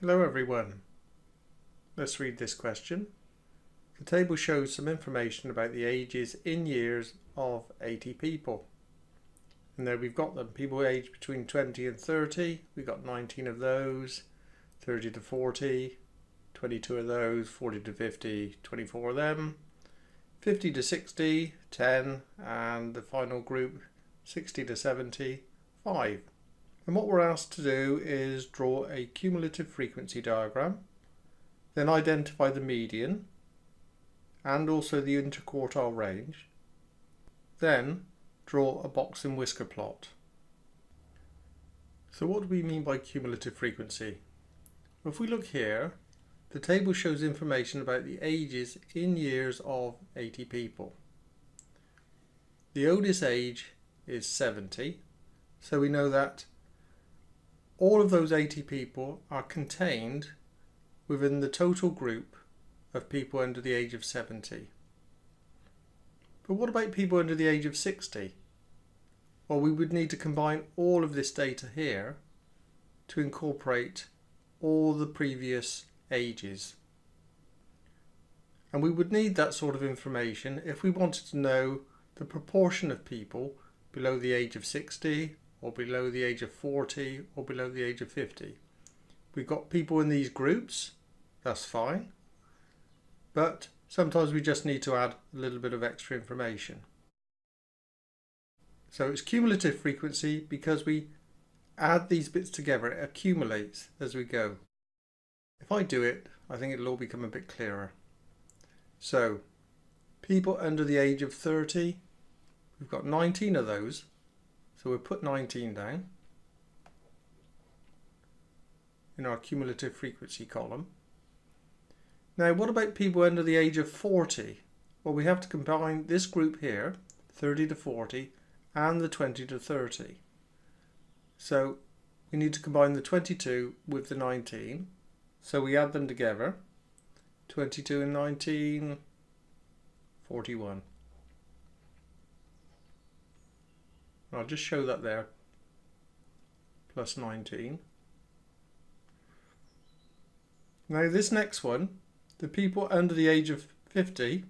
Hello everyone. Let's read this question. The table shows some information about the ages in years of 80 people. And there we've got them. People aged between 20 and 30. We've got 19 of those. 30 to 40, 22 of those. 40 to 50, 24 of them. 50 to 60, 10. And the final group, 60 to 70, 5. And what we're asked to do is draw a cumulative frequency diagram, then identify the median and also the interquartile range, then draw a box and whisker plot. So what do we mean by cumulative frequency? Well, if we look here, the table shows information about the ages in years of 80 people. The oldest age is 70, so we know that all of those 80 people are contained within the total group of people under the age of 70. But what about people under the age of 60? Well, we would need to combine all of this data here to incorporate all the previous ages. And we would need that sort of information if we wanted to know the proportion of people below the age of 60 or below the age of 40 or below the age of 50. We've got people in these groups, that's fine, but sometimes we just need to add a little bit of extra information. So it's cumulative frequency because we add these bits together, it accumulates as we go. If I do it, I think it'll all become a bit clearer. So people under the age of 30, we've got 19 of those. So we'll put 19 down in our cumulative frequency column. Now what about people under the age of 40? Well, we have to combine this group here, 30 to 40, and the 20 to 30. So we need to combine the 22 with the 19. So we add them together. 22 and 19, 41. I'll just show that there, plus 19. Now this next one, the people under the age of 50,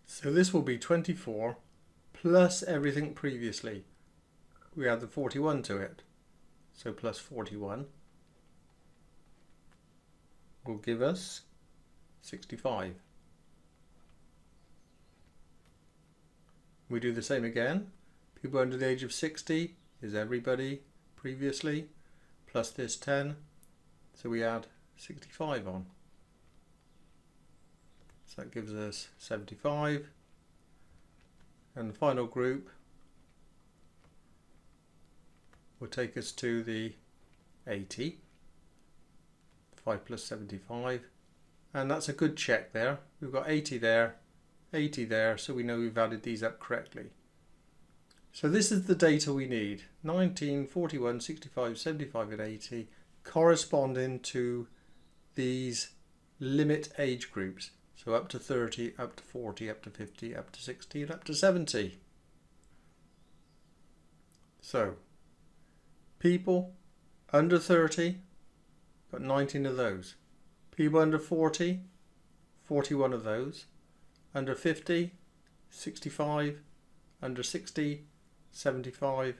so this will be 24 plus everything previously. We add the 41 to it, so plus 41 will give us 65. We do the same again. People under the age of 60 is everybody previously, plus this 10, so we add 65 on. So that gives us 75. And the final group will take us to the 80. 5 plus 75. And that's a good check there. We've got 80 there, 80 there, so we know we've added these up correctly. So this is the data we need, 19, 41, 65, 75 and 80 corresponding to these limit age groups. So up to 30, up to 40, up to 50, up to 60 and up to 70. So people under 30, got 19 of those. People under 40, 41 of those. Under 50, 65, under 60, 75,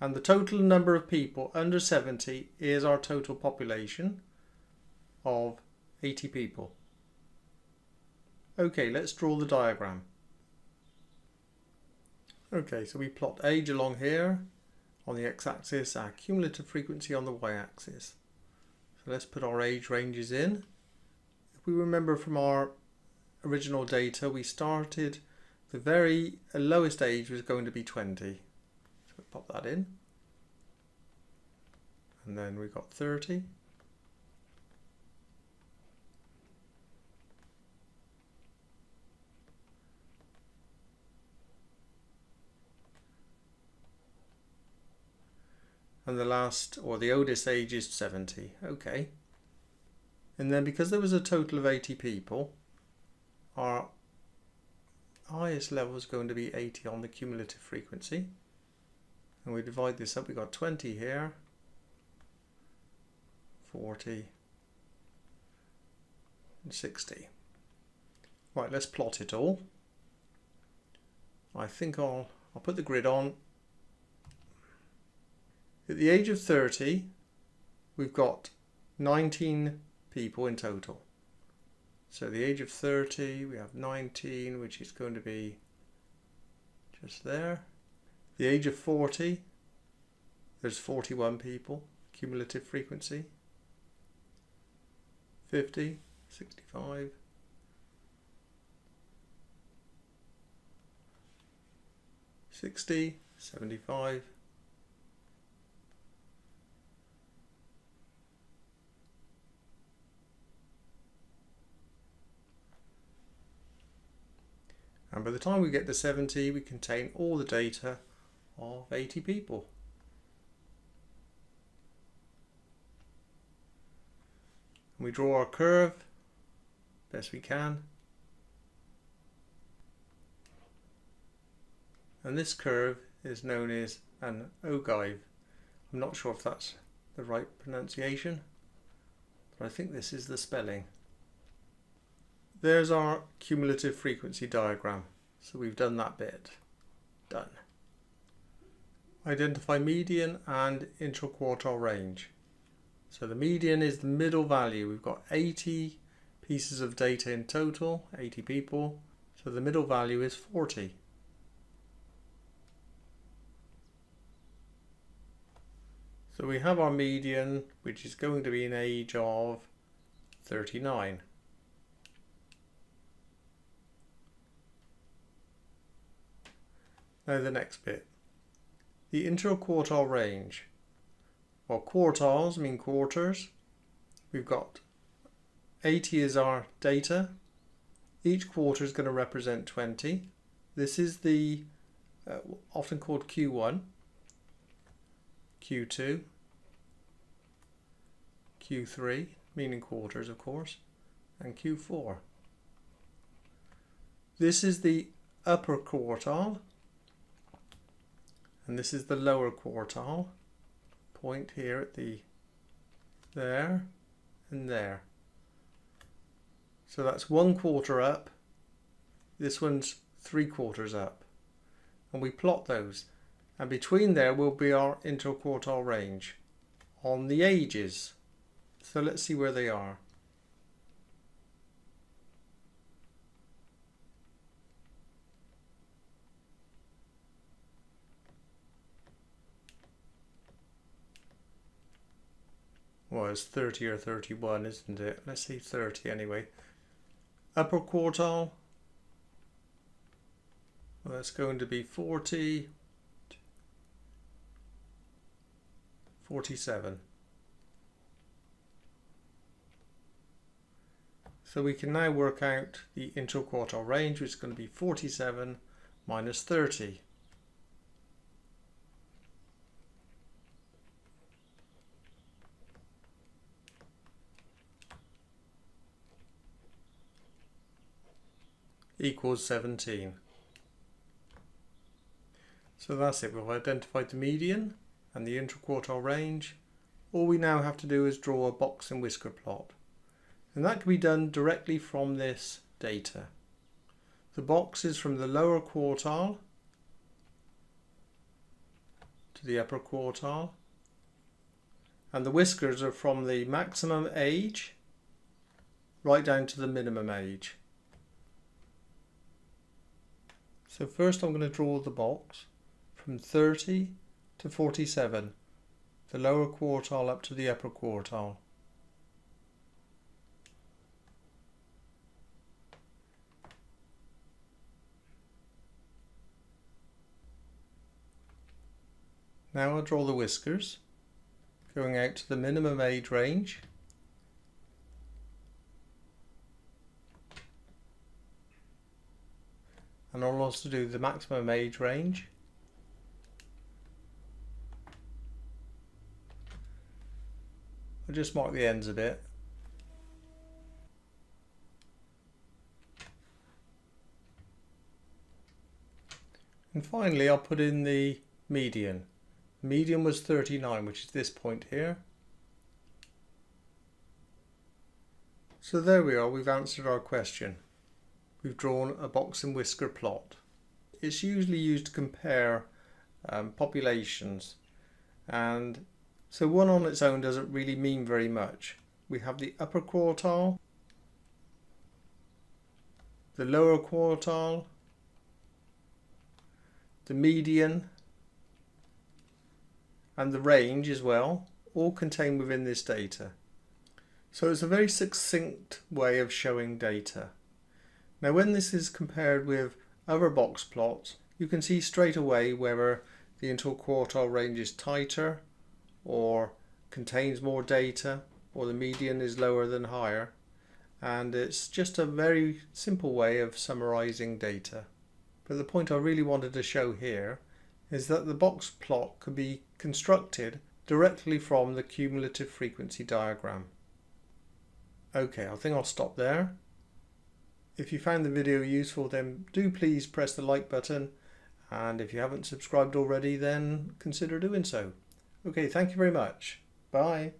and the total number of people under 70 is our total population of 80 people. Okay, let's draw the diagram. Okay, so we plot age along here on the x-axis, our cumulative frequency on the y-axis. So let's put our age ranges in. If we remember from our original data, we started the very lowest age was going to be 20. So we pop that in. And then we got 30. And the last, or the oldest age is 70. Okay. And then because there was a total of 80 people, our highest level is going to be 80 on the cumulative frequency. And we divide this up, we've got 20 here, 40, and 60. Right, let's plot it all. I think I'll put the grid on. At the age of 30, we've got 19 people in total. So the age of 30, we have 19, which is going to be just there. The age of 40, there's 41 people, cumulative frequency. 50, 65. 60, 75. And by the time we get to 70, we contain all the data of 80 people. And we draw our curve best we can. And this curve is known as an ogive. I'm not sure if that's the right pronunciation, but I think this is the spelling. There's our cumulative frequency diagram. So we've done that bit. Done. Identify median and interquartile range. So the median is the middle value. We've got 80 pieces of data in total, 80 people. So the middle value is 40. So we have our median, which is going to be an age of 39. Now the next bit, the interquartile range. Well, quartiles mean quarters. We've got 80 is our data. Each quarter is going to represent 20. This is the often called Q1, Q2, Q3, meaning quarters of course, and Q4. This is the upper quartile, and this is the lower quartile. Point here at there and there. So that's 1/4 up. This one's 3/4 up. And we plot those. And between there will be our interquartile range on the ages. So let's see where they are. Well, it's 30 or 31, isn't it? Let's see 30 anyway. Upper quartile. Well, that's going to be 40, 47. So we can now work out the interquartile range, which is going to be 47 minus 30. Equals 17. So that's it. We've identified the median and the interquartile range. All we now have to do is draw a box and whisker plot. And that can be done directly from this data. The box is from the lower quartile to the upper quartile. And the whiskers are from the maximum age right down to the minimum age. So first I'm going to draw the box from 30 to 47, the lower quartile up to the upper quartile. Now I'll draw the whiskers, going out to the minimum age range. And I'll also do the maximum age range. I'll just mark the ends a bit. And finally I'll put in the median. The median was 39, which is this point here. So there we are, we've answered our question. We've drawn a box and whisker plot. It's usually used to compare populations, and so one on its own doesn't really mean very much. We have the upper quartile, the lower quartile, the median, and the range as well, all contained within this data. So it's a very succinct way of showing data. Now when this is compared with other box plots, you can see straight away whether the interquartile range is tighter or contains more data, or the median is lower than higher, and it's just a very simple way of summarizing data. But the point I really wanted to show here is that the box plot can be constructed directly from the cumulative frequency diagram. Okay, I think I'll stop there. If you found the video useful, then do please press the like button, and if you haven't subscribed already, then consider doing so. Okay, thank you very much. Bye.